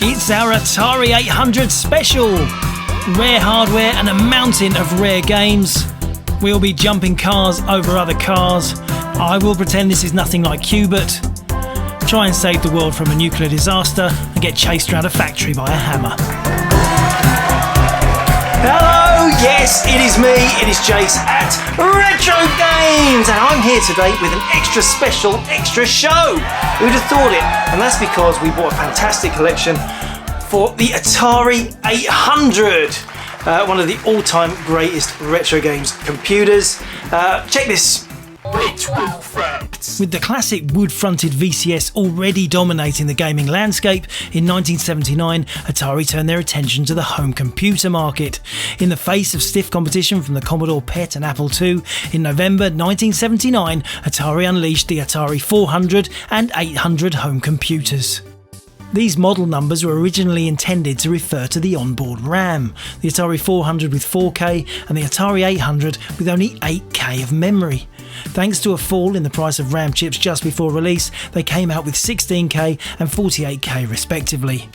It's our Atari 800 special. Rare hardware and a mountain of rare games. We'll be jumping cars over other cars. I will pretend this is nothing like Qbert. Try and save the world from a nuclear disaster and get chased around a factory by a hammer. Hello, yes, it is me, it is Jace at Retrogames, and I'm here today with an extra special, extra show. Who'd have thought it? And that's because we bought a fantastic collection for the Atari 800, one of the all-time greatest retro games computers. Check this. With the classic wood-fronted VCS already dominating the gaming landscape, in 1979 Atari turned their attention to the home computer market. In the face of stiff competition from the Commodore PET and Apple II, in November 1979 Atari unleashed the Atari 400 and 800 home computers. These model numbers were originally intended to refer to the onboard RAM, the Atari 400 with 4K and the Atari 800 with only 8K of memory. Thanks to a fall in the price of RAM chips just before release, they came out with 16K and 48K respectively.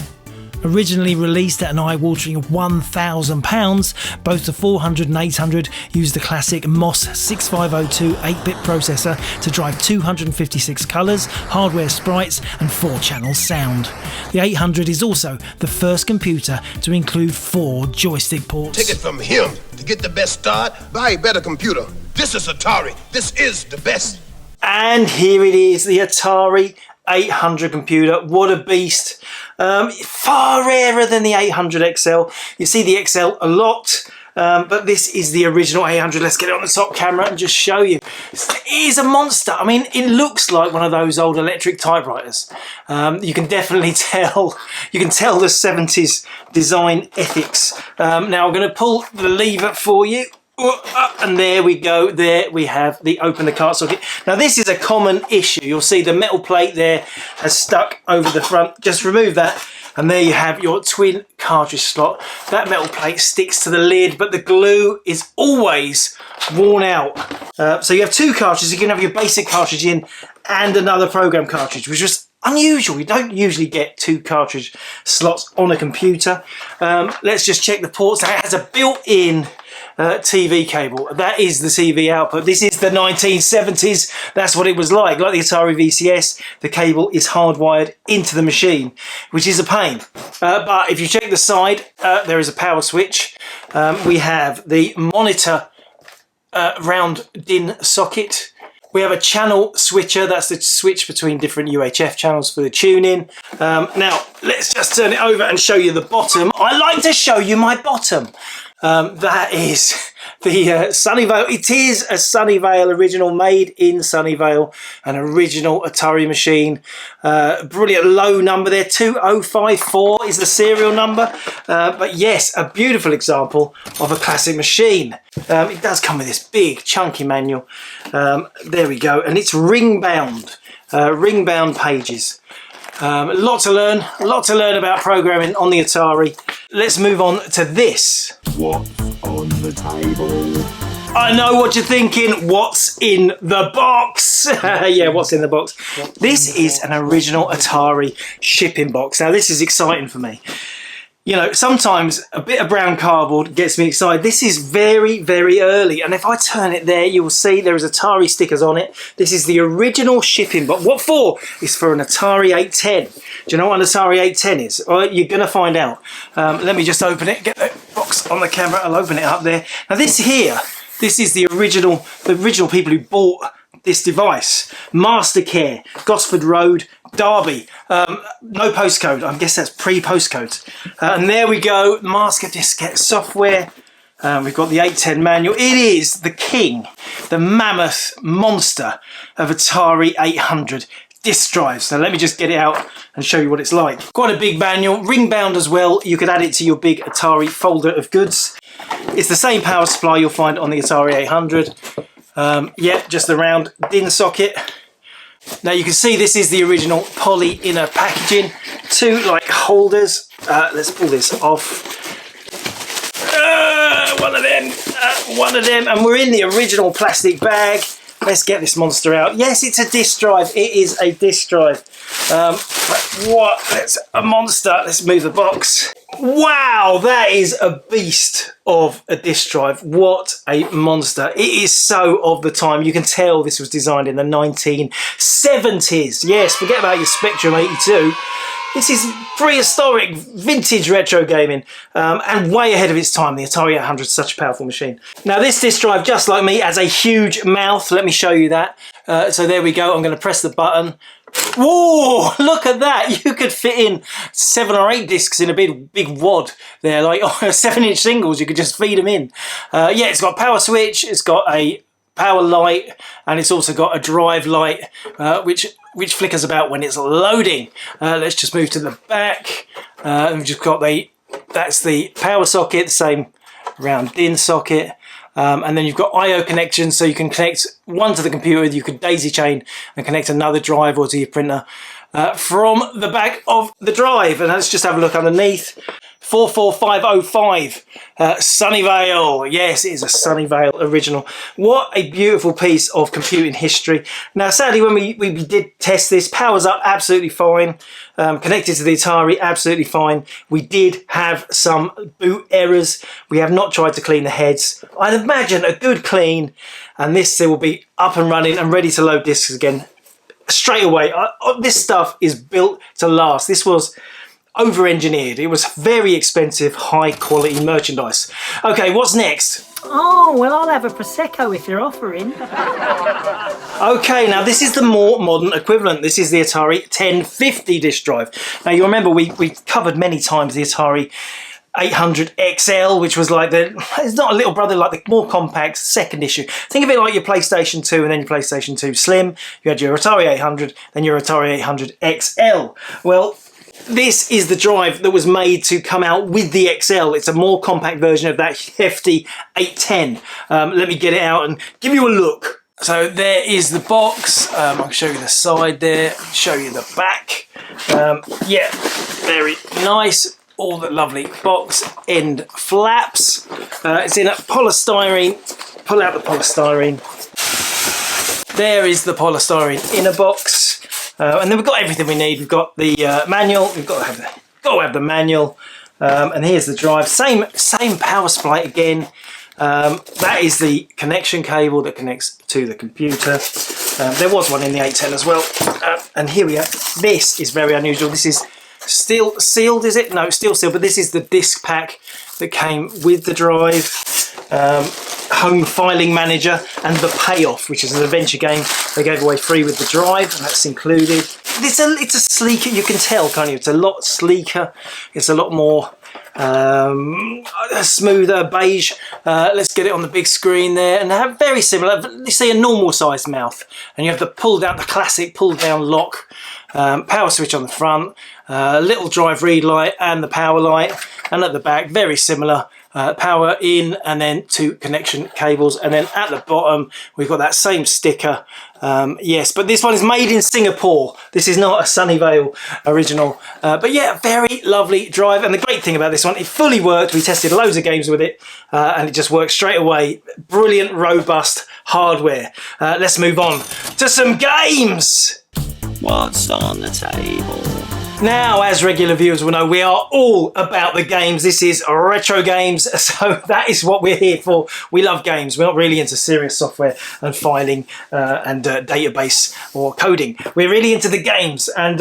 Originally released at an eye-watering £1,000, both the 400 and 800 used the classic MOS 6502 8-bit processor to drive 256 colours, hardware sprites and 4-channel sound. The 800 is also the first computer to include 4 joystick ports. Take it from him. To get the best start, buy a better computer. This is Atari. This is the best. And here it is, the Atari 800 computer. What a beast. Far rarer than the 800 XL. You see the XL a lot, but this is the original 800. Let's get it on the top camera and just show you. It is a monster. I mean, it looks like one of those old electric typewriters. You can definitely tell. You can tell the 70s design ethics. Now I'm going to pull the lever for you. And there we go, there we have the open the cart socket. Now this is a common issue. You'll see the metal plate there has stuck over the front. Just remove that and there you have your twin cartridge slot. That metal plate sticks to the lid, but the glue is always worn out. So you have 2 cartridges. You can have your basic cartridge in and another program cartridge, which is unusual. You don't usually get 2 cartridge slots on a computer. Let's just check the ports. Now it has a built-in TV cable. That is the TV output. This is the 1970s. That's what it was like the Atari VCS. The cable is hardwired into the machine, which is a pain. But if you check the side, there is a power switch. We have the monitor round DIN socket. We have a channel switcher. That's the switch between different UHF channels for the tuning. Now, let's just turn it over and show you the bottom. I like to show you my bottom. That is the Sunnyvale. It is a Sunnyvale original, made in Sunnyvale, an original Atari machine. Brilliant low number there, 2054 is the serial number. But yes, a beautiful example of a classic machine. It does come with this big chunky manual. There we go, and it's ring bound pages. A lot to learn about programming on the Atari. Let's move on to this. What's on the table? I know what you're thinking. What's in the box? Yeah, what's in the box? This is an original Atari shipping box. Now, this is exciting for me. You know, sometimes a bit of brown cardboard gets me excited. This is very, very early. And if I turn it there, you will see there is Atari stickers on it. This is the original shipping box. What for? It's for an Atari 810. Do you know what an Atari 810 is? Well, you're going to find out. Let me just open it. Get the box on the camera. I'll open it up there. Now this here, this is the original people who bought this device. Mastercare, Gosford Road, Derby. No postcode. I guess that's pre-postcodes. And there we go. Master diskette software. We've got the 810 manual. It is the king, the mammoth monster of Atari 800 disk drives. Now let me just get it out and show you what it's like. Quite a big manual, ring bound as well. You could add it to your big Atari folder of goods. It's the same power supply you'll find on the Atari 800. Yeah, just the round DIN socket. Now you can see this is the original poly inner packaging. 2 like holders. Let's pull this off. One of them, and we're in the original plastic bag. Let's get this monster out. Yes, it's a disk drive. It is a disk drive. But what? That's a monster. Let's move the box. Wow, that is a beast of a disk drive. What a monster. It is so of the time. You can tell this was designed in the 1970s. Yes, forget about your Spectrum 82. This is prehistoric, vintage retro gaming, and way ahead of its time. The Atari 800 is such a powerful machine. Now this disk drive, just like me, has a huge mouth. Let me show you that. So there we go. I'm going to press the button. Whoa, look at that. You could fit in 7 or 8 discs in a big wad there, like 7-inch singles. You could just feed them in. Yeah, it's got a power switch. It's got a power light, and it's also got a drive light, which flickers about when it's loading. Let's just move to the back. We've just got that's the power socket, the same round DIN socket. And then you've got I/O connections, so you can connect one to the computer. You could daisy chain and connect another drive or to your printer from the back of the drive. And let's just have a look underneath. 44505 Sunnyvale. Yes, it is a Sunnyvale original. What a beautiful piece of computing history. Now sadly, when we did test this, powers up absolutely fine, connected to the Atari absolutely fine. We did have some boot errors. We have not tried to clean the heads. I'd imagine a good clean and this will be up and running and ready to load discs again straight away. This stuff is built to last. This was over-engineered. It was very expensive, high-quality merchandise. Okay, what's next? Oh, well, I'll have a Prosecco if you're offering. Okay, now this is the more modern equivalent. This is the Atari 1050 disk drive. Now, you remember we've covered many times the Atari 800 XL, which was like it's not a little brother, like the more compact second issue. Think of it like your PlayStation 2 and then your PlayStation 2 Slim. You had your Atari 800, then your Atari 800 XL. Well, this is the drive that was made to come out with the XL. It's a more compact version of that hefty 810. Let me get it out and give you a look. So there is the box. I can show you the side there, show you the back. Yeah, very nice. All the lovely box end flaps. It's in a polystyrene. Pull out the polystyrene. There is the polystyrene inner box. And then we've got everything we need. We've got the manual. We've got to have the manual. And here's the drive. Same power supply again. That is the connection cable that connects to the computer. There was one in the 810 as well. And here we are. This is very unusual. This is still sealed, is it? No, it's still sealed. But this is the disc pack that came with the drive. Home Filing Manager and The Payoff, which is an adventure game they gave away free with the drive, and that's included. It's a sleeker, you can tell, can't you? It's a lot sleeker. It's a lot more smoother, beige. Let's get it on the big screen there, and they have very similar. You see a normal sized mouth, and you have the classic pull down lock, power switch on the front, little drive read light and the power light, and at the back very similar. Power in and then 2 connection cables, and then at the bottom we've got that same sticker. Yes, but this one is made in Singapore. This is not a Sunnyvale original, but yeah, very lovely drive. And the great thing about this one, it fully worked. We tested loads of games with it, and it just works straight away. Brilliant, robust hardware. Let's move on to some games. What's on the table? Now, as regular viewers will know, we are all about the games. This is retro games, so that is what we're here for. We love games. We're not really into serious software and filing and database or coding. We're really into the games, and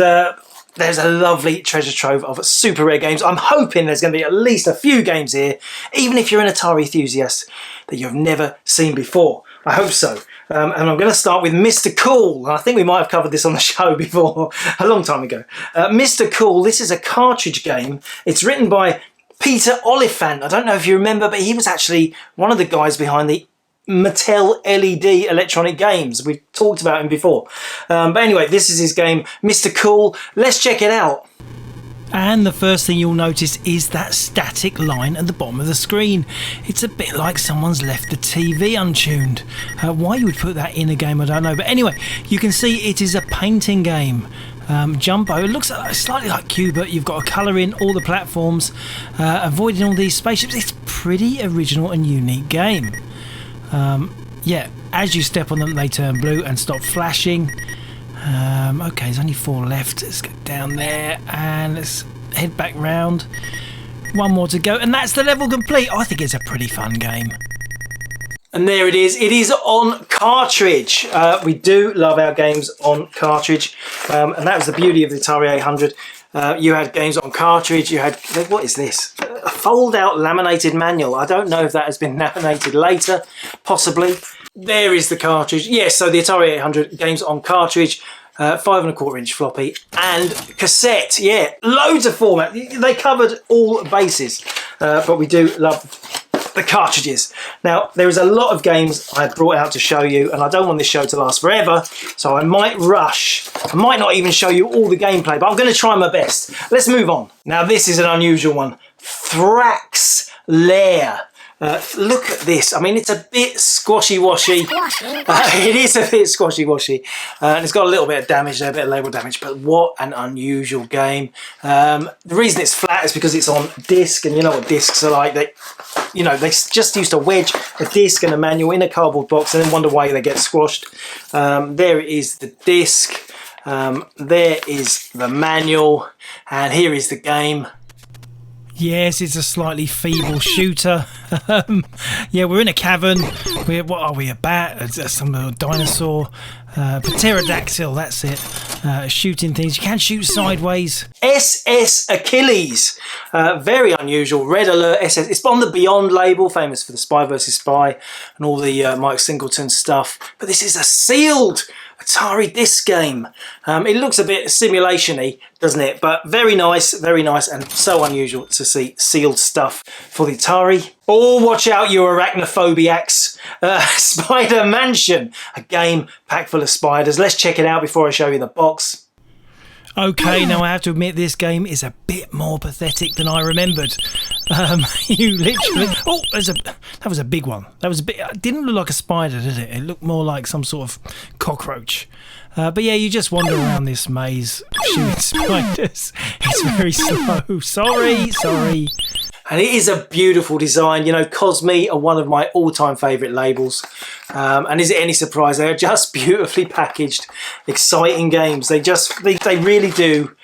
there's a lovely treasure trove of super rare games. I'm hoping there's going to be at least a few games here, even if you're an Atari enthusiast, that you've never seen before. I hope so. And I'm going to start with Mr. Cool. I think we might have covered this on the show before, a long time ago. Mr. Cool, this is a cartridge game. It's written by Peter Oliphant. I don't know if you remember, but he was actually one of the guys behind the Mattel LED electronic games. We've talked about him before. But anyway, this is his game, Mr. Cool. Let's check it out. And the first thing you'll notice is that static line at the bottom of the screen. It's a bit like someone's left the TV untuned. Why you would put that in a game, I don't know. But anyway, you can see it is a painting game. Jumbo, it looks slightly like Cubert. You've got to colour in all the platforms, avoiding all these spaceships. It's a pretty original and unique game. Yeah, as you step on them, they turn blue and stop flashing. Okay, there's only 4 left. Let's go down there and let's head back round. 1 more to go, and that's the level complete. I think it's a pretty fun game. And there it is. It is on cartridge. We do love our games on cartridge. And that was the beauty of the Atari 800. You had games on cartridge. You had, what is this? A fold-out laminated manual. I don't know if that has been laminated later, possibly. There is the cartridge. Yes, so the Atari 800 games on cartridge. 5 1/4 inch floppy and cassette. Yeah, loads of format. They covered all bases. But we do love the cartridges. Now, there is a lot of games I brought out to show you, and I don't want this show to last forever, so I might rush. I might not even show you all the gameplay, but I'm going to try my best. Let's move on. Now, this is an unusual one. Thrax Lair. Look at this. I mean, it's a bit squashy-washy. It is a bit squashy-washy. And it's got a little bit of damage there, a bit of label damage. But what an unusual game. The reason it's flat is because it's on disc. And you know what discs are like. They just used to wedge a disc and a manual in a cardboard box and then wonder why they get squashed. There is the disc. There is the manual. And here is the game. Yes, it's a slightly feeble shooter. Yeah, we're in a cavern. What are we, a bat? Some dinosaur? Pterodactyl, that's it. Shooting things. You can shoot sideways. S.S Achilles. Very unusual. Red Alert SS. It's on the Beyond label, famous for the Spy vs Spy and all the Mike Singleton stuff. But this is a sealed Atari disc game. It looks a bit simulation-y, doesn't it? But very nice, and so unusual to see sealed stuff for the Atari. Oh, watch out, you arachnophobiacs. Spider Mansion, a game packed full of spiders. Let's check it out before I show you the box. Okay, now I have to admit this game is a bit more pathetic than I remembered. You literally... Oh, that was a big one. That was a bit... It didn't look like a spider, did it? It looked more like some sort of cockroach. But yeah, you just wander around this maze shooting spiders. It's very slow. Sorry. And it is a beautiful design. You know, Cosmi are one of my all-time favourite labels. And is it any surprise? They are just beautifully packaged, exciting games. They really do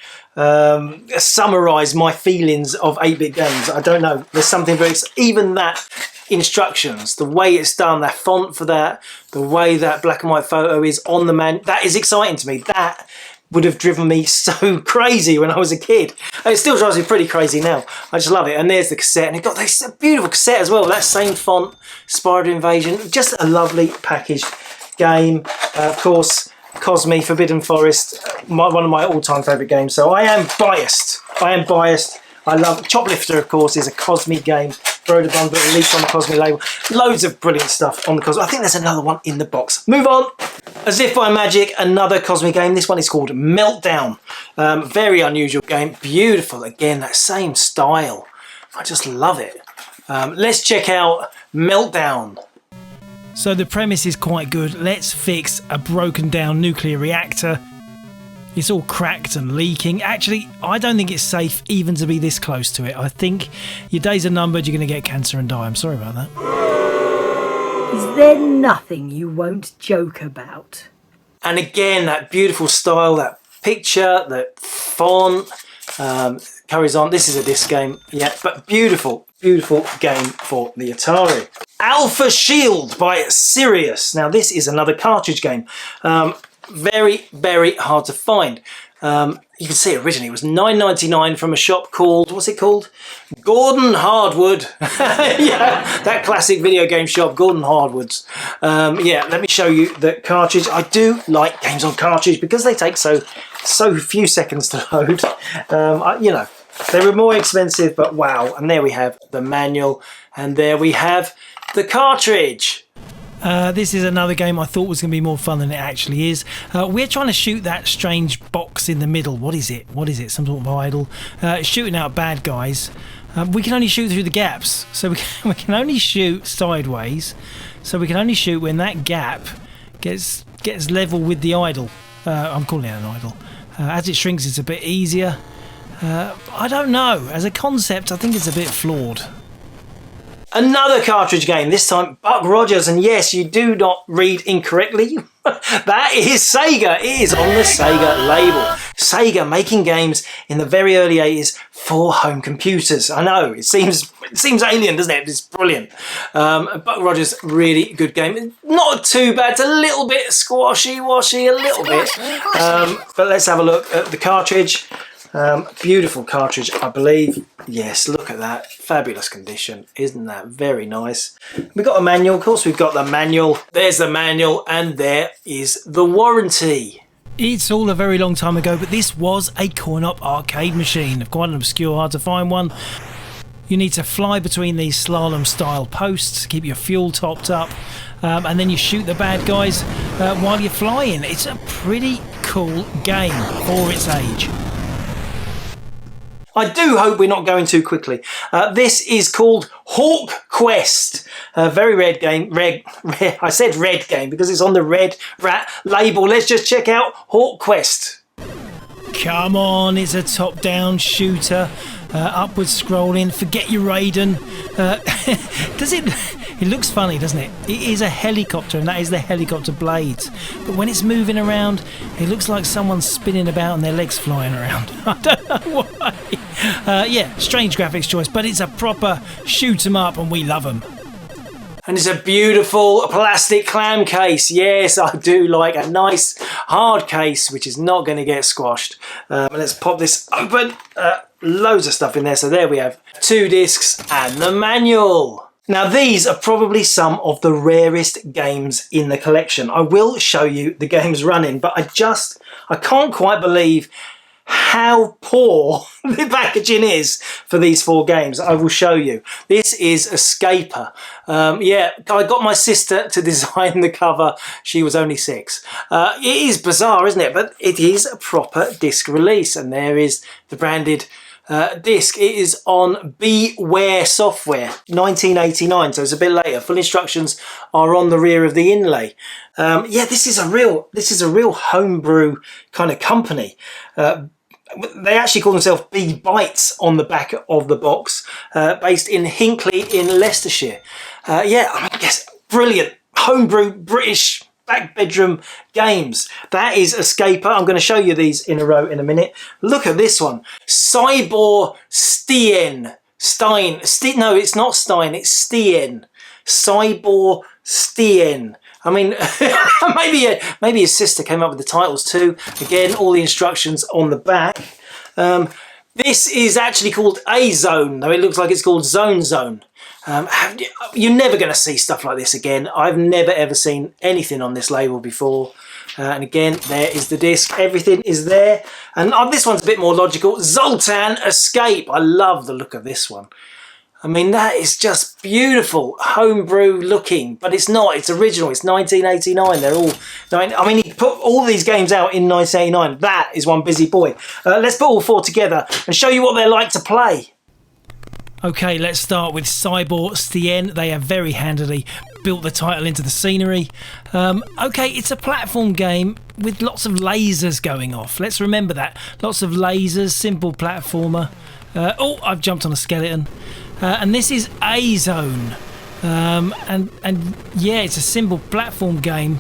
summarise my feelings of 8-bit games. I don't know. There's something very... Even that instructions, the way it's done, that font for that, the way that black and white photo is on the man, that is exciting to me. That would have driven me so crazy when I was a kid. It still drives me pretty crazy now. I just love it. And there's the cassette, and it got this beautiful cassette as well. That same font, Spider Invasion. Just a lovely packaged game. Of course, Cosmi, Forbidden Forest, one of my all-time favourite games. So I am biased. I love Choplifter, of course, is a Cosmi game. Brodabun, but released on the Cosmi label. Loads of brilliant stuff on the Cosmi. I think there's another one in the box. Move on. As if by magic, another Cosmi game. This one is called Meltdown. Very unusual game. Beautiful. Again, that same style. I just love it. Let's check out Meltdown. So the premise is quite good. Let's fix a broken down nuclear reactor. It's all cracked and leaking. Actually, I don't think it's safe even to be this close to it. I think your days are numbered, you're going to get cancer and die. I'm sorry about that. Is there nothing you won't joke about? And again, that beautiful style, that picture, that font, carries on. This is a disc game, yeah, but beautiful game for the Atari. Alpha Shield by Sirius. Now, this is another cartridge game. Very, very hard to find. You can see originally it was $9.99 from a shop called, what's it called? Gordon Hardwood. Yeah, that classic video game shop, Gordon Hardwood's. Yeah, let me show you the cartridge. I do like games on cartridge because they take so few seconds to load. You know, they were more expensive, but wow. And there we have the manual, and there we have the cartridge. This is another game I thought was going to be more fun than it actually is. We're trying to shoot that strange box in the middle. What is it? Some sort of idol. Shooting out bad guys. We can only shoot through the gaps. So we can only shoot sideways. So we can only shoot when that gap gets level with the idol. I'm calling it an idol. As it shrinks, it's a bit easier. I don't know. As a concept, I think it's a bit flawed. Another cartridge game, this time Buck Rogers, and yes, you do not read incorrectly. That is Sega. It is on the Sega label. Sega making games in the very early 80s for home computers. I know, it seems alien, doesn't it? It's brilliant. Buck Rogers, really good game. Not too bad, it's a little bit squashy-washy, a little bit. But let's have a look at the cartridge. Beautiful cartridge, I believe. Yes, look at that. Fabulous condition. Isn't that very nice? We've got a manual. Of course, we've got the manual. There's the manual, and there is the warranty. It's all a very long time ago, but this was a coin-op arcade machine. Quite an obscure, hard to find one. You need to fly between these slalom-style posts to keep your fuel topped up, and then you shoot the bad guys while you're flying. It's a pretty cool game for its age. I do hope we're not going too quickly. This is called Hawkquest. A very red game. I said red game because it's on the Red Rat label. Let's just check out Hawkquest. Come on, it's a top-down shooter. Upward scrolling. Forget your Raiden. Does it? It looks funny, doesn't it? It is a helicopter, and that is the helicopter blades. But when it's moving around, it looks like someone's spinning about and their legs flying around. I don't know why. Yeah, strange graphics choice, but it's a proper shoot 'em up, and we love them. And it's a beautiful plastic clam case. Yes, I do like a nice hard case, which is not going to get squashed. Let's pop this open. Loads of stuff in there. So there we have 2 discs and the manual. Now these are probably some of the rarest games in the collection. I will show you the games running, but I can't quite believe how poor the packaging is for these 4 games. I will show you. This is Escaper. Yeah, I got my sister to design the cover. She was only 6. It is bizarre, isn't it? But it is a proper disc release, and there is the branded disc. It is on Beware software, 1989, so it's a bit later. Full instructions are on the rear of the inlay. Yeah, this is a real homebrew kind of company. They actually call themselves B-Bytes on the back of the box, based in Hinckley in Leicestershire. Yeah, I guess brilliant homebrew British back bedroom games. That is Escaper. I'm going to show you these in a row in a minute. Look at this one. Cybor Stien. No, it's not Stien, it's Stien. Cybor Stien. I mean, maybe his sister came up with the titles too. Again, all the instructions on the back. This is actually called A-Zone, though it looks like it's called Zone. You're never going to see stuff like this again. I've never ever seen anything on this label before. And again, there is the disc. Everything is there. And this one's a bit more logical. Zoltan Escape. I love the look of this one. I mean, that is just beautiful, homebrew looking, but it's not. It's original. It's 1989. They're all. I mean, he put all these games out in 1989. That is one busy boy. Let's put all 4 together and show you what they're like to play. Okay, let's start with Cybor Stien. They have very handily built the title into the scenery. Okay, it's a platform game with lots of lasers going off. Let's remember that. Lots of lasers, simple platformer. Oh, I've jumped on a skeleton. And this is A-Zone. And yeah, it's a simple platform game.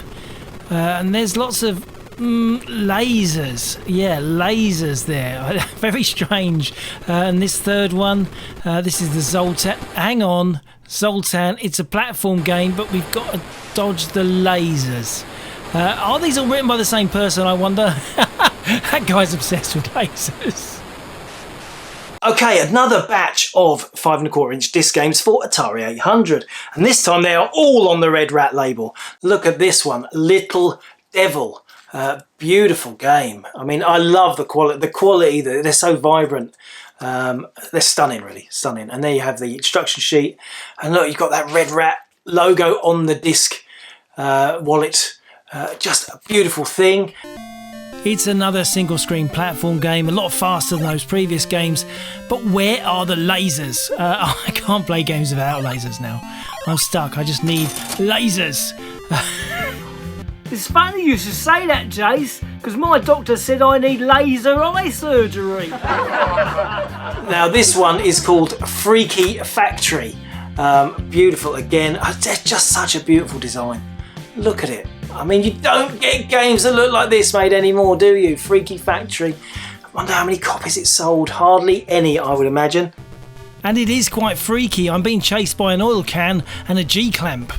And there's lots of lasers. Yeah, lasers there. Very strange. And this third one, this is the Zoltan. Hang on, Zoltan. It's a platform game, but we've got to dodge the lasers. Are these all written by the same person, I wonder? That guy's obsessed with lasers. Okay, another batch of 5¼ disc games for Atari 800. And this time they are all on the Red Rat label. Look at this one, Little Devil. Beautiful game. I mean, I love the quality. They're so vibrant. They're stunning, really stunning. And there you have the instruction sheet. And look, you've got that Red Rat logo on the disc wallet. Just a beautiful thing. It's another single screen platform game, a lot faster than those previous games, but where are the lasers? I can't play games without lasers now. I'm stuck, I just need lasers. It's funny you should say that, Jace, because my doctor said I need laser eye surgery. Now this one is called Freaky Factory. Beautiful again. It's just such a beautiful design. Look at it. I mean, you don't get games that look like this made anymore, do you? Freaky Factory. I wonder how many copies it sold. Hardly any, I would imagine. And it is quite freaky. I'm being chased by an oil can and a G-clamp.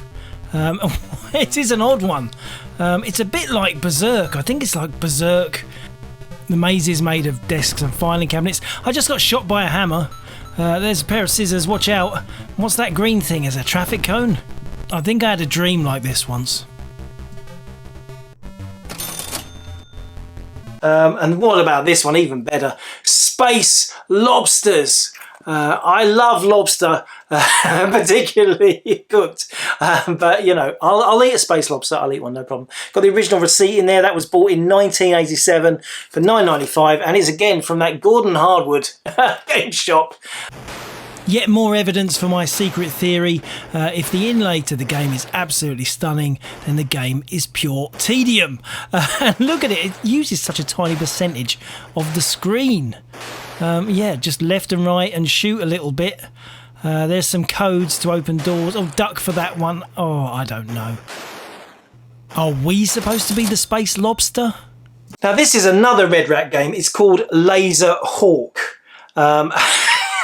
It is an odd one. It's a bit like Berserk. I think it's like Berserk. The maze is made of desks and filing cabinets. I just got shot by a hammer. There's a pair of scissors, watch out. What's that green thing? Is a traffic cone? I think I had a dream like this once. And what about this one? Even better. Space Lobsters. I love lobster, particularly cooked. But, you know, I'll eat a space lobster. I'll eat one, no problem. Got the original receipt in there. That was bought in 1987 for $9.95. And it's again from that Gordon Hardwood game shop. Yet more evidence for my secret theory. If the inlay to the game is absolutely stunning, then the game is pure tedium. And look at it, it uses such a tiny percentage of the screen. Yeah, just left and right and shoot a little bit. There's some codes to open doors. Oh, duck for that one. Oh, I don't know. Are we supposed to be the space lobster? Now, this is another Red Rat game. It's called Laser Hawk.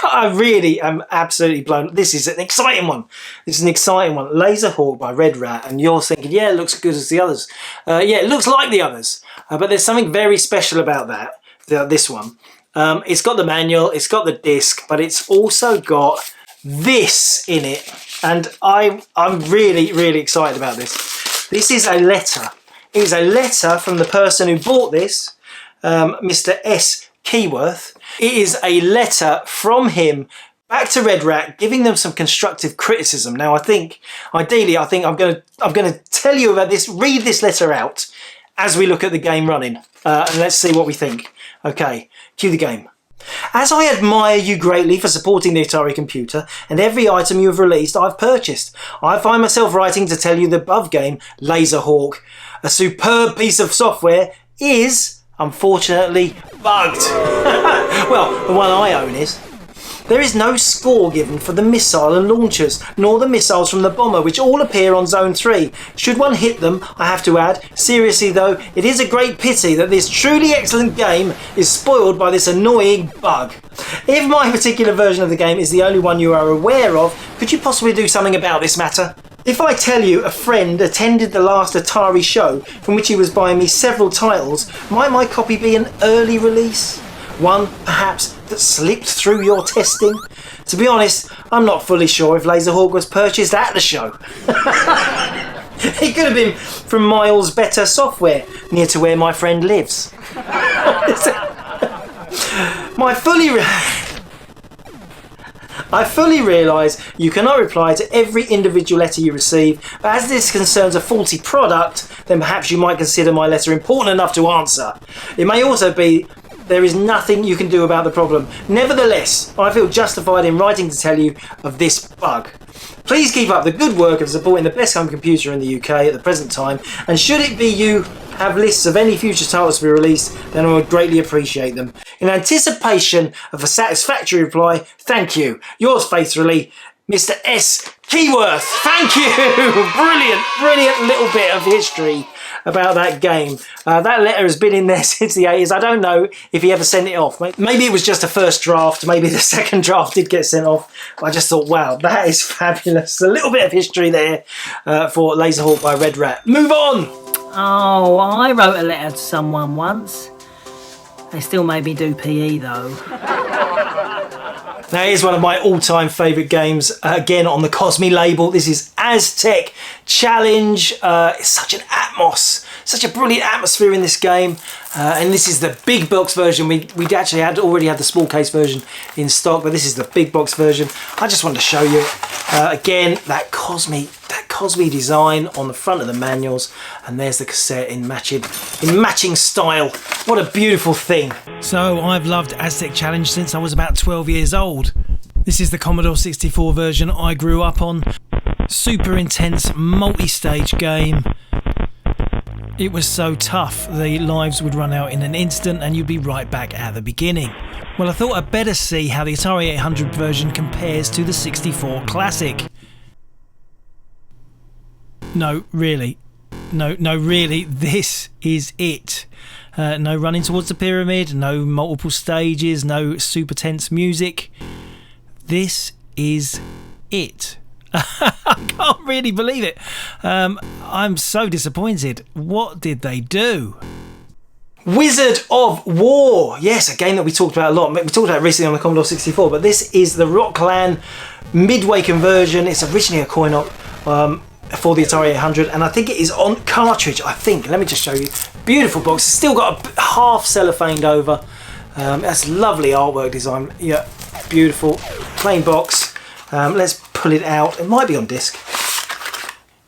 I really am absolutely blown. This is an exciting one. This is an exciting one. Laser Hawk by Red Rat. And you're thinking, yeah, it looks good as the others. Yeah, it looks like the others. But there's something very special about this one. It's got the manual, it's got the disc, but it's also got this in it. And I'm really, really excited about this. This is a letter. It is a letter from the person who bought this, Mr. S. Keyworth. It is a letter from him back to Red Rat, giving them some constructive criticism. Now, ideally, I think I'm going to tell you about this, read this letter out as we look at the game running, and let's see what we think. Okay, cue the game. As I admire you greatly for supporting the Atari computer and every item you have released I've purchased, I find myself writing to tell you the above game, Laser Hawk, a superb piece of software, is unfortunately bugged. Well, the one I own is. There is no score given for the missile and launchers, nor the missiles from the bomber, which all appear on Zone 3. Should one hit them, I have to add, seriously though, it is a great pity that this truly excellent game is spoiled by this annoying bug. If my particular version of the game is the only one you are aware of, could you possibly do something about this matter? If I tell you a friend attended the last Atari show from which he was buying me several titles, might my copy be an early release? One, perhaps, that slipped through your testing? To be honest, I'm not fully sure if Laser Hawk was purchased at the show. It could have been from Miles Better Software, near to where my friend lives. I fully realise you cannot reply to every individual letter you receive, but as this concerns a faulty product, then perhaps you might consider my letter important enough to answer. It may also be there is nothing you can do about the problem. Nevertheless, I feel justified in writing to tell you of this bug. Please keep up the good work of supporting the best home computer in the UK at the present time, and should it be you have lists of any future titles to be released, then I would greatly appreciate them. In anticipation of a satisfactory reply, thank you. Yours faithfully, Mr. S. Keyworth. Thank you. Brilliant little bit of history about that game. That letter has been in there since the 80s. I don't know if he ever sent it off. Maybe it was just a first draft. Maybe the second draft did get sent off. I just thought, wow, that is fabulous. A little bit of history there for Laser Hawk by Red Rat. Move on. Oh, I wrote a letter to someone once. They still made me do PE though. Now here's one of my all-time favourite games, again on the Cosmi label. This is Aztec Challenge. It's such an atmos, such a brilliant atmosphere in this game. And this is the big box version. We'd actually already had the small case version in stock, but this is the big box version. I just wanted to show you, again, that Cosmi design on the front of the manuals, and there's the cassette in matching style. What a beautiful thing. So I've loved Aztec Challenge since I was about 12 years old. This is the Commodore 64 version I grew up on. Super intense multi-stage game. It was so tough, the lives would run out in an instant and you'd be right back at the beginning. Well, I thought I'd better see how the Atari 800 version compares to the 64 Classic. No, really. No, really, this is it. No running towards the pyramid, no multiple stages, no super tense music. This is it. I can't really believe it. I'm so disappointed. What did they do? Wizard of War. Yes, a game that we talked about a lot. We talked about it recently on the Commodore 64, but this is the Roklan Midway conversion. It's originally a coin-op for the Atari 800, and I think it is on cartridge, I think. Let me just show you. Beautiful box. It's still got a half cellophaned over. That's lovely artwork design. Yeah, beautiful. Plain box. Let's pull it out. It might be on disc.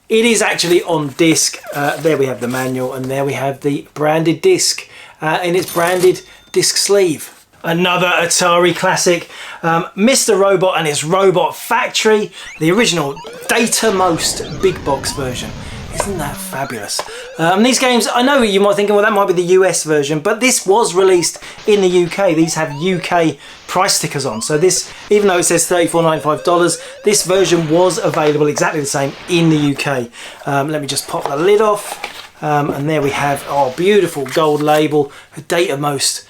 It is actually on disc. There we have the manual, and there we have the branded disc in its branded disc sleeve. Another Atari classic, Mr. Robot and his Robot Factory, the original Datamost big box version. Isn't that fabulous? These games, I know you might think, well, that might be the US version, but this was released in the UK. These have UK price stickers on. So this, even though it says $34.95, this version was available exactly the same in the UK. Let me just pop the lid off. And there we have, oh, beautiful gold label, a Datamost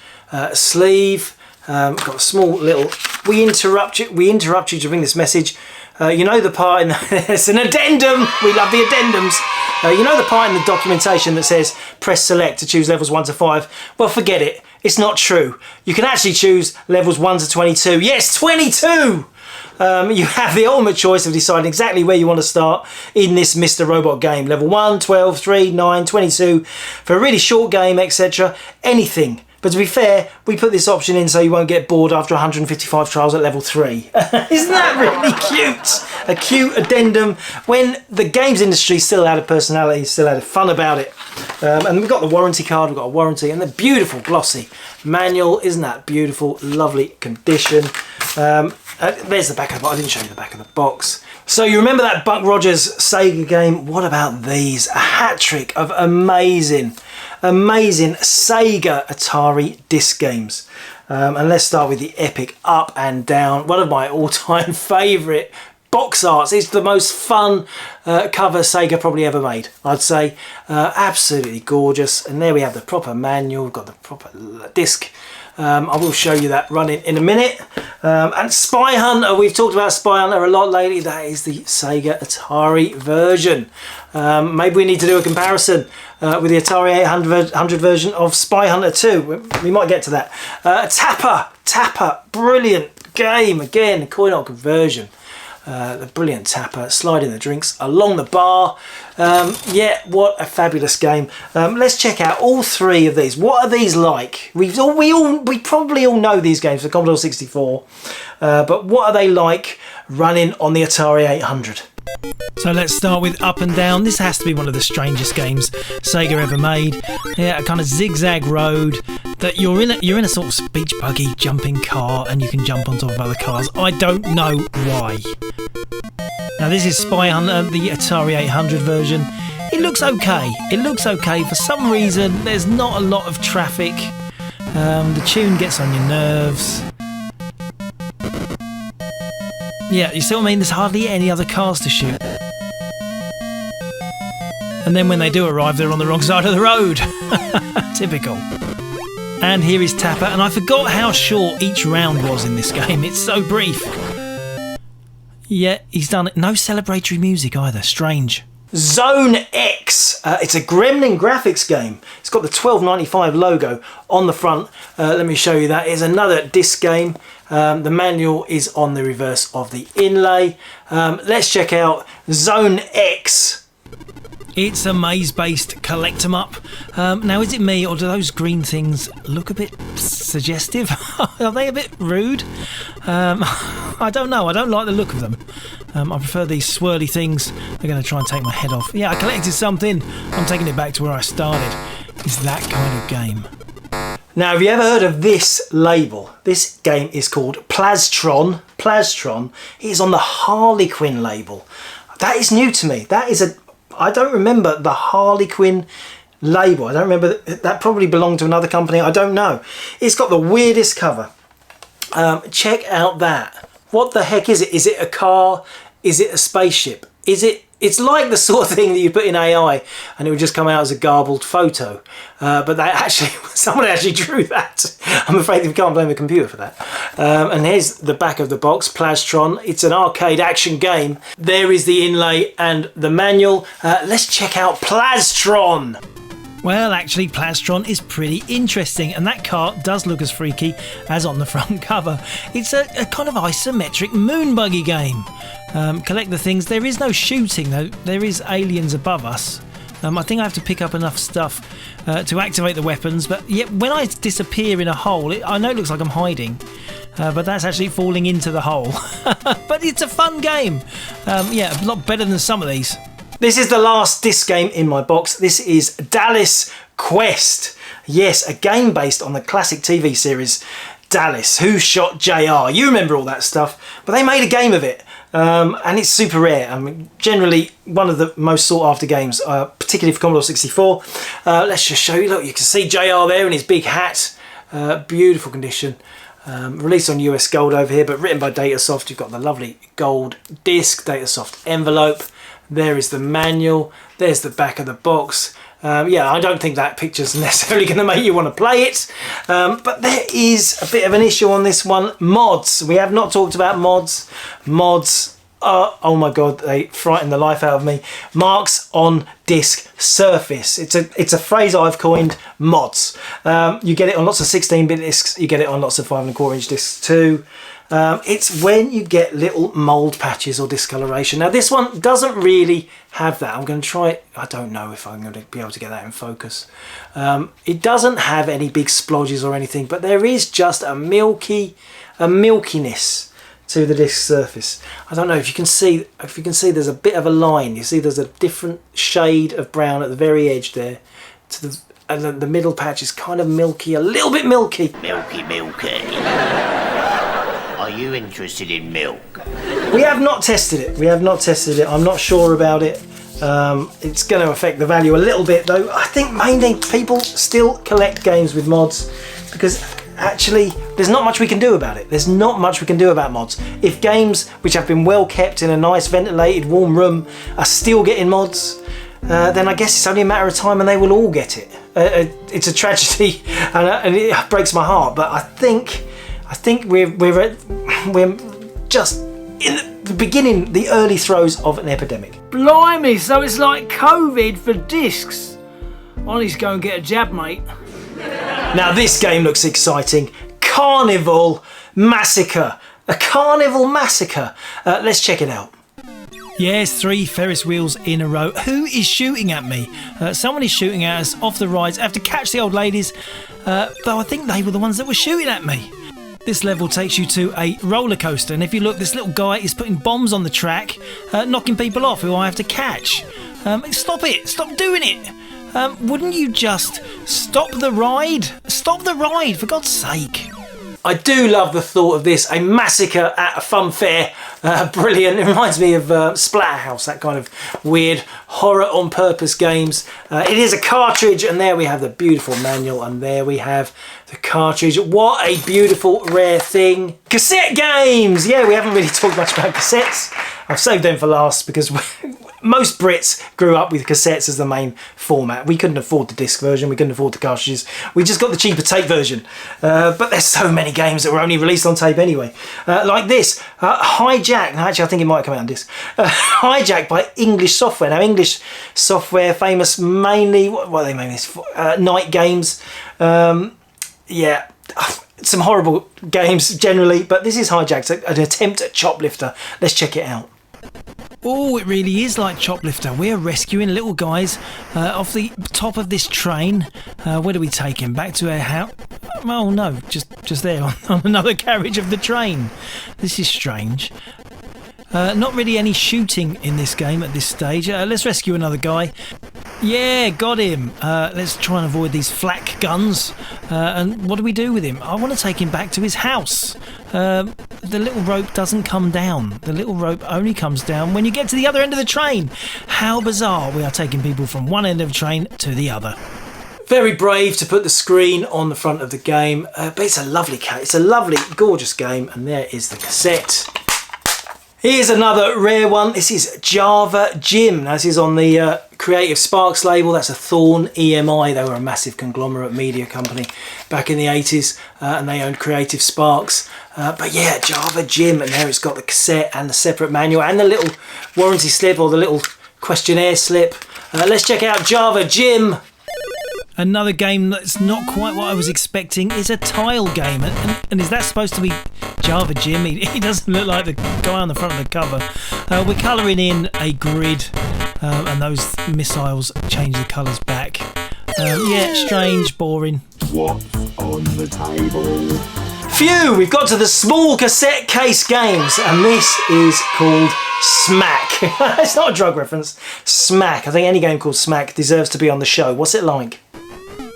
sleeve. Got a small little, we interrupt you to bring this message. You know the part in it's an addendum. We love the addendums. You know the part in the documentation that says press select to choose levels 1 to 5. Well, forget it. It's not true. You can actually choose levels 1 to 22. Yes, 22. You have the ultimate choice of deciding exactly where you want to start in this Mr. Robot game. Level 1, 12, 3, 9, 22. For a really short game, etc. Anything. But to be fair, we put this option in so you won't get bored after 155 trials at level 3. Isn't that really cute? A cute addendum when the games industry still had a personality, still had fun about it. And we've got the warranty card, we've got a warranty, and the beautiful glossy manual. Isn't that beautiful? Lovely condition. There's the back of the box. I didn't show you the back of the box. So you remember that Buck Rogers Sega game? What about these? A hat trick of amazing Sega Atari disc games. And let's start with the epic Up and Down. One of my all-time favourite box arts. It's the most fun cover Sega probably ever made, I'd say. Absolutely gorgeous. And there we have the proper manual. We've got the proper disc. I will show you that running in a minute. And Spyhunter, we've talked about Spyhunter a lot lately. That is the Sega Atari version. Maybe we need to do a comparison with the Atari 800 version of Spyhunter 2. We might get to that. Tapper, brilliant game. Again, coin-op conversion. The brilliant Tapper, sliding the drinks along the bar. Yeah, what a fabulous game. Let's check out all three of these. What are these like? We probably all know these games for Commodore 64, but what are they like running on the Atari 800? So let's start with Up and Down. This has to be one of the strangest games Sega ever made. Yeah, a kind of zigzag road that you're in a sort of speech buggy jumping car, and you can jump on top of other cars. I don't know why. Now this is Spyhunter, the Atari 800 version. It looks okay. It looks okay. For some reason, there's not a lot of traffic. The tune gets on your nerves. Yeah, you see what I mean? There's hardly any other cars to shoot. And then when they do arrive, they're on the wrong side of the road. Typical. And here is Tapper, and I forgot how short each round was in this game. It's so brief. Yeah, he's done it. No celebratory music either. Strange. Zone X. It's a Gremlin graphics game. It's got the 12.95 logo on the front. Let me show you that. It's another disc game. The manual is on the reverse of the inlay. Let's check out Zone X. It's a maze-based collect 'em up. Now, is it me, or do those green things look a bit suggestive? Are they a bit rude? I don't know. I don't like the look of them. I prefer these swirly things. They're going to try and take my head off. Yeah, I collected something. I'm taking it back to where I started. It's that kind of game. Now, have you ever heard of this label? This game is called Plastron. Plastron. It is on the Harlequin label. That is new to me. That is I don't remember the Harlequin label. I don't remember, that probably belonged to another company, I don't know. It's got the weirdest cover. Check out that. What the heck is it? Is it a car? Is it a spaceship? It's like the sort of thing that you put in AI and it would just come out as a garbled photo. But that actually, someone actually drew that. I'm afraid we can't blame the computer for that. And here's the back of the box, Plastron. It's an arcade action game. There is the inlay and the manual. Let's check out Plastron. Well, actually, Plastron is pretty interesting, and that car does look as freaky as on the front cover. It's a kind of isometric moon buggy game. Collect the things. There is no shooting, though. There is aliens above us. I think I have to pick up enough stuff to activate the weapons, but yet when I disappear in a hole, I know it looks like I'm hiding, but that's actually falling into the hole. But it's a fun game. Yeah, a lot better than some of these. This is the last disc game in my box. This is Dallas Quest. Yes, a game based on the classic TV series Dallas, Who Shot JR. You remember all that stuff, but they made a game of it. And it's super rare. I mean, generally one of the most sought after games, particularly for Commodore 64. Let's just show you. Look, you can see JR there in his big hat. Beautiful condition. Released on US Gold over here, but written by Datasoft. You've got the lovely gold disc, Datasoft envelope. There is the manual. There's the back of the box. Yeah, I don't think that picture's necessarily going to make you want to play it. But there is a bit of an issue on this one. Mods. We have not talked about mods. Mods are, oh my god, they frighten the life out of me. Marks on disc surface. It's a phrase I've coined, mods. You get it on lots of 16-bit discs. You get it on lots of 5¼ discs too. It's when you get little mould patches or discoloration. Now this one doesn't really have that. I'm going to try it. I don't know if I'm going to be able to get that in focus. It doesn't have any big splodges or anything, but there is just a milkiness to the disc surface. I don't know if you can see. If you can see, there's a bit of a line. You see, there's a different shade of brown at the very edge there. And the middle patch is kind of milky, a little bit milky. Milky. Are you interested in milk? We have not tested it. I'm not sure about it. It's going to affect the value a little bit though. I think mainly people still collect games with mods because actually there's not much we can do about it. There's not much we can do about mods. If games which have been well kept in a nice ventilated warm room are still getting mods, then I guess it's only a matter of time and they will all get it. It's a tragedy and it breaks my heart, but I think we're just in the beginning, the early throes of an epidemic. Blimey, so it's like COVID for discs. I need to go and get a jab, mate. Now this game looks exciting. Carnival Massacre. A Carnival Massacre. Let's check it out. Yes, 3 Ferris wheels in a row. Who is shooting at me? Someone is shooting at us off the rides. I have to catch the old ladies, though I think they were the ones that were shooting at me. This level takes you to a roller coaster, and if you look, this little guy is putting bombs on the track, knocking people off who I have to catch. Stop it! Stop doing it! Wouldn't you just stop the ride? Stop the ride, for God's sake! I do love the thought of this, a massacre at a fun fair. Brilliant. It reminds me of Splatterhouse, that kind of weird horror on purpose games. It is a cartridge, and there we have the beautiful manual, and there we have the cartridge. What a beautiful, rare thing. Cassette games! Yeah, we haven't really talked much about cassettes. I've saved them for last because most Brits grew up with cassettes as the main format. We couldn't afford the disc version, we couldn't afford the cartridges. We just got the cheaper tape version. But there's so many games that were only released on tape anyway. Like this, Hijack. Actually, I think it might come out on disc. Hijack by English Software. Now, English Software, famous mainly, what are they famous for? Night games. Yeah. Some horrible games generally, but this is Hijack, an attempt at Choplifter. Let's check it out. Oh, it really is like Choplifter. We're rescuing little guys off the top of this train. Where do we take him? Back to our house? Oh no, just there on another carriage of the train. This is strange. Not really any shooting in this game at this stage. Let's rescue another guy. Yeah, got him. Let's try and avoid these flak guns. And what do we do with him? I want to take him back to his house. The little rope doesn't come down. The little rope only comes down when you get to the other end of the train. How bizarre. We are taking people from one end of the train to the other. Very brave to put the screen on the front of the game, but it's a lovely gorgeous game, and there is the cassette. Here's another rare one. This is Java Jim. Now, this is on the Creative Sparks label. That's a Thorn EMI. They were a massive conglomerate media company back in the 80s, and they owned Creative Sparks. But yeah, Java Jim, and there it's got the cassette and the separate manual and the little warranty slip or the little questionnaire slip. Let's check out Java Jim. Another game that's not quite what I was expecting is a tile game. And is that supposed to be Java Jim? He doesn't look like the guy on the front of the cover. We're colouring in a grid, and those missiles change the colours back. Yeah, strange, boring. What's on the table? Phew, we've got to the small cassette case games, and this is called Smack. It's not a drug reference. Smack. I think any game called Smack deserves to be on the show. What's it like?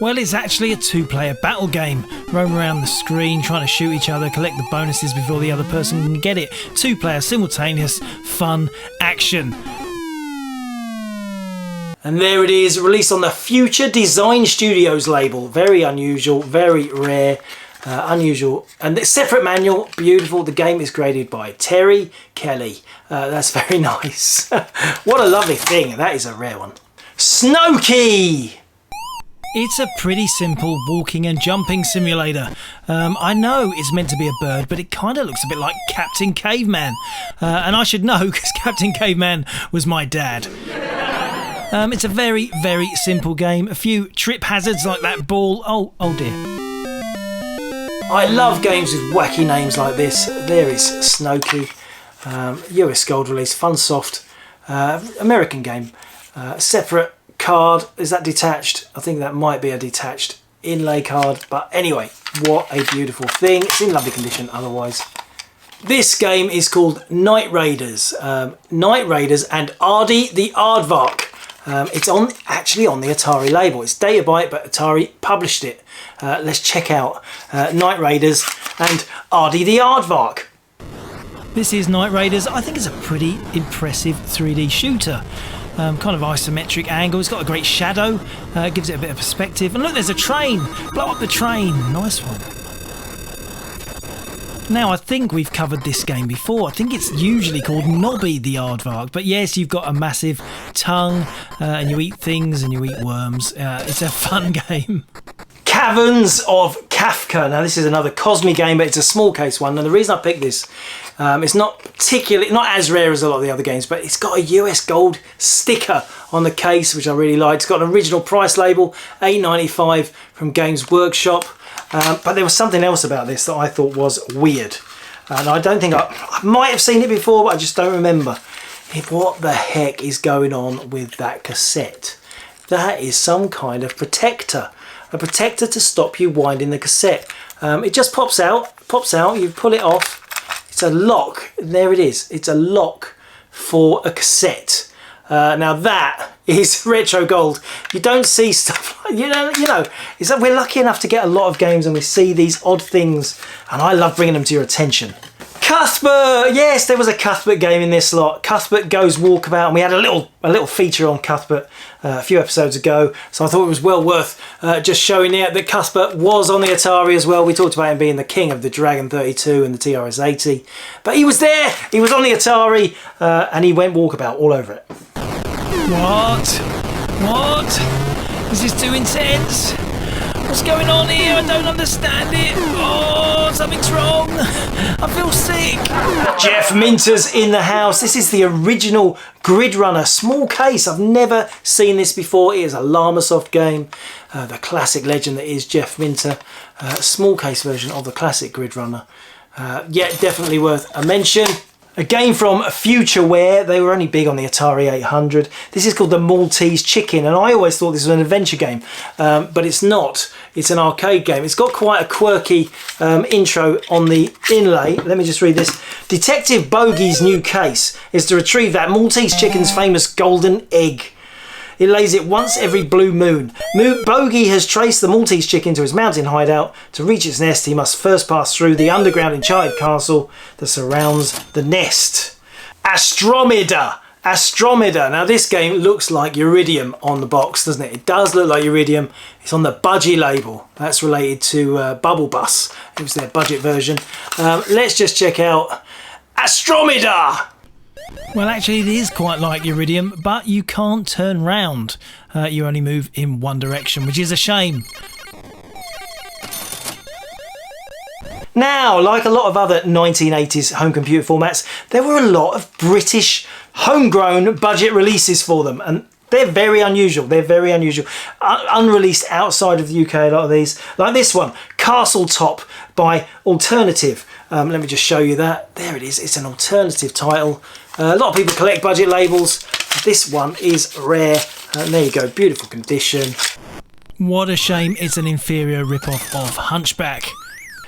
Well, it's actually a two-player battle game. Roam around the screen, trying to shoot each other, collect the bonuses before the other person can get it. Two-player, simultaneous, fun, action. And there it is, released on the Future Design Studios label. Very unusual, very rare, unusual. And the separate manual, beautiful. The game is graded by Terry Kelly. That's very nice. What a lovely thing. That is a rare one. Snokie! It's a pretty simple walking and jumping simulator. I know it's meant to be a bird, but it kind of looks a bit like Captain Caveman. And I should know, because Captain Caveman was my dad. It's a very, very simple game. A few trip hazards like that ball. Oh dear. I love games with wacky names like this. There is Snokie. US Gold release, Funsoft. American game. Separate card. Is that detached? I think that might be a detached inlay card. But anyway, what a beautiful thing. It's in lovely condition otherwise. This game is called Night Raiders. Night Raiders and Ardy the Aardvark. It's actually on the Atari label. It's Data-Byte, but Atari published it. Let's check out Night Raiders and Ardy the Aardvark. This is Night Raiders. I think it's a pretty impressive 3D shooter. Kind of isometric angle. It's got a great shadow. Gives it a bit of perspective. And look, there's a train. Blow up the train. Nice one. Now, I think we've covered this game before. I think it's usually called Nobby the Aardvark. But yes, you've got a massive tongue, and you eat things and you eat worms. It's a fun game. Caverns of Kafka. Now, this is another Cosmi game, but it's a small case one. And the reason I picked this, it's not as rare as a lot of the other games, but it's got a US Gold sticker on the case, which I really like. It's got an original price label, $8.95 from Games Workshop. But there was something else about this that I thought was weird. And I don't think I might have seen it before, but I just don't remember. What the heck is going on with that cassette? That is some kind of protector. A protector to stop you winding the cassette. It just pops out, you pull it off. It's a lock. There it is. It's a lock for a cassette. Now that is retro gold. You don't see stuff like, you know, is that we're lucky enough to get a lot of games and we see these odd things, and I love bringing them to your attention. Cuthbert! Yes, there was a Cuthbert game in this lot. Cuthbert Goes Walkabout, and we had a little feature on Cuthbert a few episodes ago, so I thought it was well worth just showing out that Cuthbert was on the Atari as well. We talked about him being the king of the Dragon 32 and the TRS-80, but he was there, he was on the Atari, and he went walkabout all over it. What? This is too intense. What's going on here? I don't understand it. Oh, something's wrong. I feel sick. Jeff Minter's in the house. This is the original Grid Runner. Small case. I've never seen this before. It is a Llamasoft game. The classic legend that is Jeff Minter. Small case version of the classic Grid Runner. Yeah, definitely worth a mention. A game from Futureware. They were only big on the Atari 800. This is called the Maltese Chicken, and I always thought this was an adventure game, but it's not. It's an arcade game. It's got quite a quirky intro on the inlay. Let me just read this. Detective Bogey's new case is to retrieve that Maltese chicken's famous golden egg. It lays it once every blue moon. Bogey has traced the Maltese chicken to his mountain hideout. To reach its nest, he must first pass through the underground enchanted castle that surrounds the nest. Astromeda. Now this game looks like Iridium on the box, doesn't it? It does look like Iridium. It's on the budgie label. That's related to Bubble Bus. It was their budget version. Let's just check out Astromeda. Well, actually, it is quite like Iridium, but you can't turn round. You only move in one direction, which is a shame. Now, like a lot of other 1980s home computer formats, there were a lot of British homegrown budget releases for them, and they're very unusual. Unreleased outside of the UK, a lot of these. Like this one, Castle Top by Alternative. Let me just show you that. There it is. It's an alternative title. A lot of people collect budget labels. This one is rare. And there you go, beautiful condition. What a shame it's an inferior rip-off of Hunchback.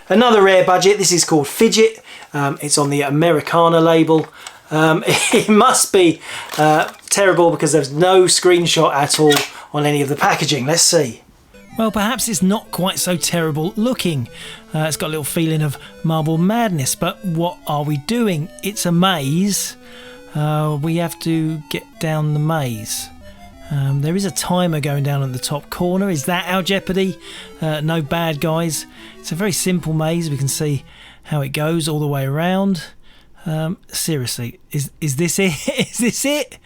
Another rare budget. This is called Fidget. It's on the Americana label. It must be terrible because there's no screenshot at all on any of the packaging. Let's see. Well, perhaps it's not quite so terrible looking. It's got a little feeling of Marble Madness, but what are we doing? It's a maze. We have to get down the maze. There is a timer going down at the top corner. Is that our jeopardy? No bad guys. It's a very simple maze. We can see how it goes all the way around. Seriously, is this it? Is this it?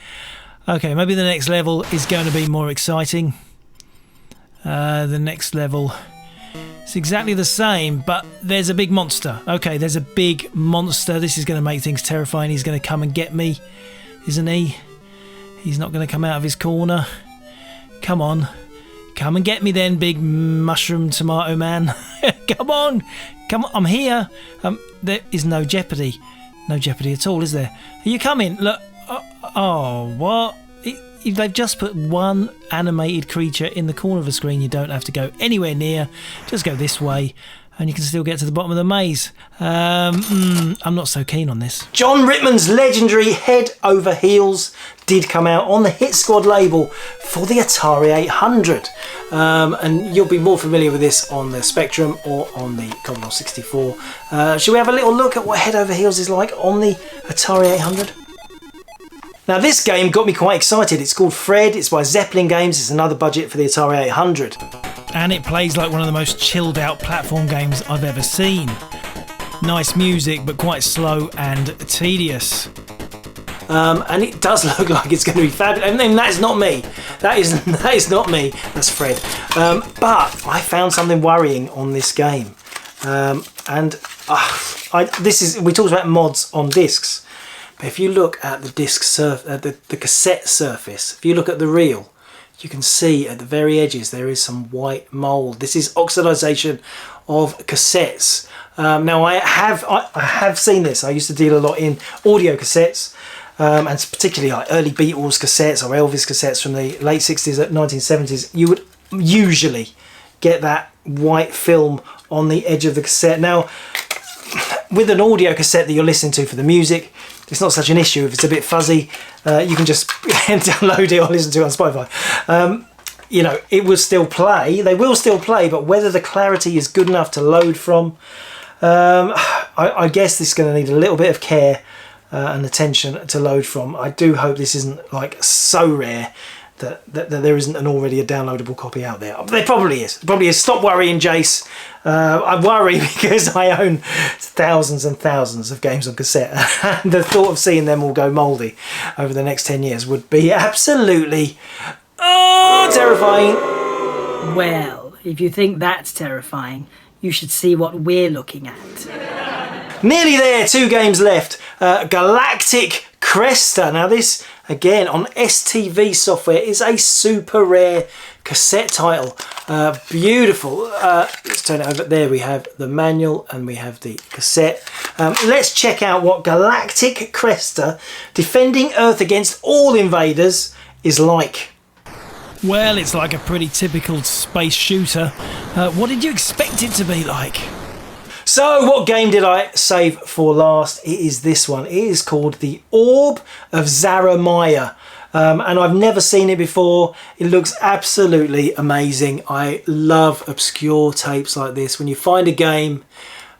Okay, maybe the next level is going to be more exciting. The next level is exactly the same, but there's a big monster. Okay, there's a big monster. This is going to make things terrifying. He's going to come and get me, isn't he? He's not going to come out of his corner. Come on. Come and get me then, big mushroom tomato man. Come on. Come on. I'm here. There is no jeopardy. No jeopardy at all, is there? Are you coming? Look. Oh, what? They've just put one animated creature in the corner of the screen. You don't have to go anywhere near. Just go this way and you can still get to the bottom of the maze. I'm not so keen on this. John Rittman's legendary Head Over Heels did come out on the Hit Squad label for the Atari 800. And you'll be more familiar with this on the Spectrum or on the Commodore 64. Shall we have a little look at what Head Over Heels is like on the Atari 800? Now this game got me quite excited. It's called Fred, it's by Zeppelin Games, it's another budget for the Atari 800. And it plays like one of the most chilled out platform games I've ever seen. Nice music, but quite slow and tedious. And it does look like it's going to be fabulous. And that is not me. That is not me. That's Fred. But I found something worrying on this game. We talked about mods on discs. But if you look at the disc the cassette surface, if you look at the reel, you can see at the very edges there is some white mould. This is oxidization of cassettes. Now I have seen this. I used to deal a lot in audio cassettes, and particularly like early Beatles cassettes or Elvis cassettes from the late 60s and 1970s. You would usually get that white film on the edge of the cassette. Now, with an audio cassette that you're listening to for the music, it's not such an issue. If it's a bit fuzzy, you can just download it or listen to it on Spotify. You know, it will still play. They will still play, but whether the clarity is good enough to load from, I guess this is going to need a little bit of care and attention to load from. I do hope this isn't like so rare that there isn't already a downloadable copy out there. There probably is. Stop worrying, Jace. I worry because I own thousands and thousands of games on cassette, and the thought of seeing them all go mouldy over the next 10 years would be absolutely terrifying. Well, if you think that's terrifying, you should see what we're looking at. Nearly there, 2 games left. Galactic Cresta. Now this, again, on STV software, is a super rare cassette title. Beautiful. Let's turn it over. There we have the manual and we have the cassette. Let's check out what Galactic Cresta, defending Earth against all invaders, is like. Well, it's like a pretty typical space shooter. What did you expect it to be like? So, what game did I save for last? It is this one. It is called the Orb of Zarramier. and I've never seen it before. It looks absolutely amazing. I love obscure tapes like this. When you find a game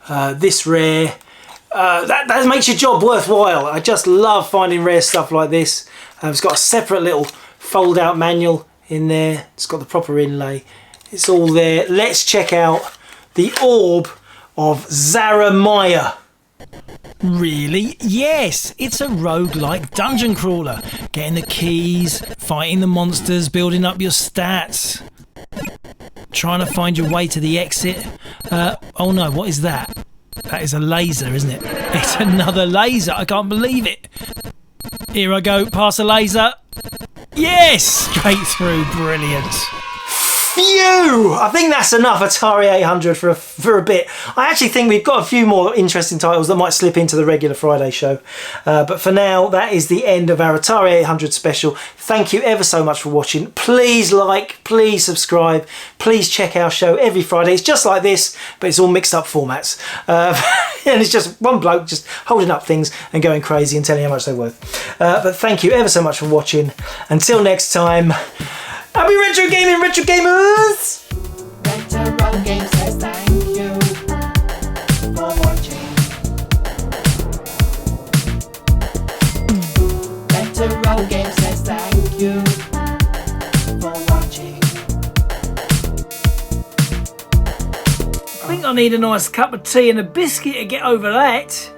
this rare, that makes your job worthwhile. I just love finding rare stuff like this. It's got a separate little fold out manual in there. It's got the proper inlay. It's all there. Let's check out the Orb of Zarramier. Really? Yes, it's a roguelike dungeon crawler. Getting the keys, fighting the monsters, building up your stats. Trying to find your way to the exit. Oh no, what is that? That is a laser, isn't it? It's another laser. I can't believe it. Here I go, past a laser. Yes! Straight through. Brilliant. Phew! I think that's enough Atari 800 for a bit. I actually think we've got a few more interesting titles that might slip into the regular Friday show. But for now, that is the end of our Atari 800 special. Thank you ever so much for watching. Please like, please subscribe, please check our show every Friday. It's just like this, but it's all mixed up formats. And it's just one bloke just holding up things and going crazy and telling you how much they're worth. But thank you ever so much for watching. Until next time, happy retro gaming, retro gamers! Retrogames says thank you for watching. Retrogames says thank you for watching. I think I need a nice cup of tea and a biscuit to get over that.